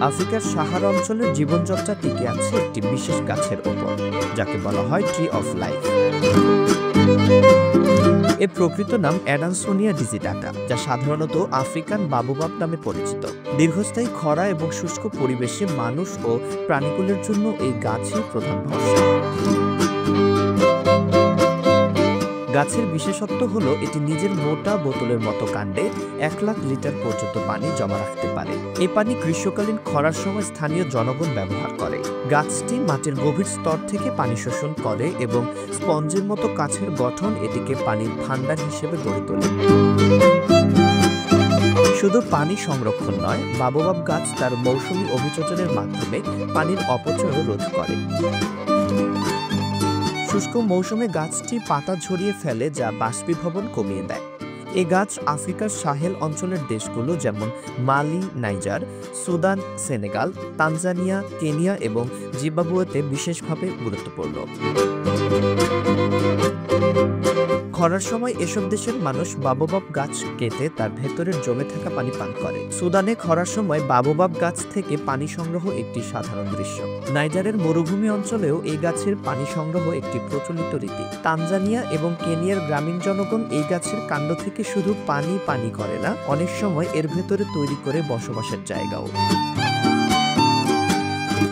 আফ্রিকার সাহারা অঞ্চলের জীবনযাত্রা টিকে আছে একটি বিশেষ গাছের ওপর, যাকে বলা হয় ট্রি অফ লাইফ। এর প্রকৃত নাম অ্যাডামসোনিয়া ডিজিটাটা, যা সাধারণত আফ্রিকান বাবুবাব নামে পরিচিত। দীর্ঘস্থায়ী খরা এবং শুষ্ক পরিবেশে মানুষ ও প্রাণীকুলের জন্য এই গাছই প্রধান ভরসা। গাছের বিশেষত্ব হলো এটি নিজের মোটা বোতলের মতো কাণ্ডে 1 লাখ লিটার পর্যন্ত পানি জমা রাখতে পারে। এই পানি গ্রীষ্মকালীন খরার সময় স্থানীয় জনগণ ব্যবহার করে। গাছটি মাটির গভীর স্তর থেকে পানি শোষণ করে এবং স্পঞ্জের মতো কাছের গঠন এটিকে পানির ভাণ্ডার হিসেবে গড়ে তোলে। শুধু পানি সংরক্ষণ নয়, বাবুবাব গাছ তার মৌসুমী অভিযোজনের মাধ্যমে পানির অপচয়ও রোধ করে। শুষ্ক মৌসুমে গাছটি পাতা ঝরিয়ে ফেলে, যা বাষ্পীভবন কমিয়ে দেয়। এ গাছ আফ্রিকার সাহেল অঞ্চলের দেশগুলো যেমন Mali, Niger, Sudan, Senegal, Tanzania, Kenya এবং জিম্বাবুয়েতে বিশেষভাবে গুরুত্বপূর্ণ। খরার সময় এসব দেশের মানুষ বাবুবাব গাছ কেটে তার ভেতরের জমে থাকা পানি পান করে। সুদানে খরার সময় বাবুবাব গাছ থেকে পানি সংগ্রহ একটি সাধারণ দৃশ্য। নাইজারের মরুভূমি অঞ্চলেও এই গাছের পানি সংগ্রহ একটি প্রচলিত রীতি। তানজানিয়া এবং কেনিয়ার গ্রামীণ জনগণ এই গাছের কাণ্ড থেকে শুধু পানি করে না, অনেক সময় এর ভেতরে তৈরি করে বসবাসের জায়গাও।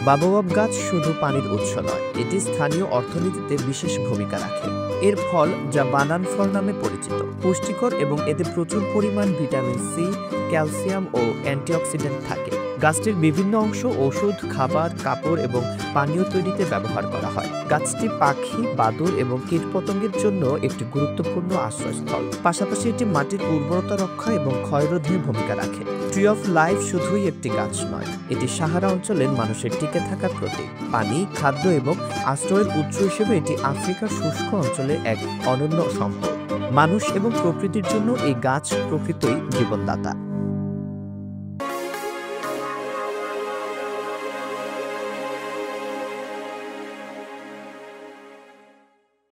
বাবুবাব গাছ শুধু পানির উৎস নয়, এটি স্থানীয় অর্থনীতিতে বিশেষ ভূমিকা রাখে। এর ফল, যা বানান ফল নামে পরিচিত, পুষ্টিকর এবং এতে প্রচুর পরিমাণ ভিটামিন সি, ক্যালসিয়াম ও অ্যান্টিঅক্সিডেন্ট থাকে। গাছটির বিভিন্ন অংশ ঔষধ, খাবার, কাপড় এবং পানীয় তৈরিতে ব্যবহার করা হয়। গাছটি পাখি, বাদুড় এবং কীটপতঙ্গের জন্য একটি গুরুত্বপূর্ণ আশ্রয়স্থল। পাশাপাশি এটি মাটির উর্বরতা রক্ষা এবং ক্ষয়রোধে ভূমিকা রাখে। ট্রি অফ লাইফ শুধুই একটি গাছ নয়, এটি সাহারা অঞ্চলের মানুষের টিকে থাকার প্রতীক। পানি, খাদ্য এবং আশ্রয়ের উৎস হিসেবে এটি আফ্রিকার শুষ্ক অঞ্চলের এক অনন্য সম্পদ। মানুষ এবং প্রকৃতির জন্য এই গাছ প্রকৃতই জীবনদাতা।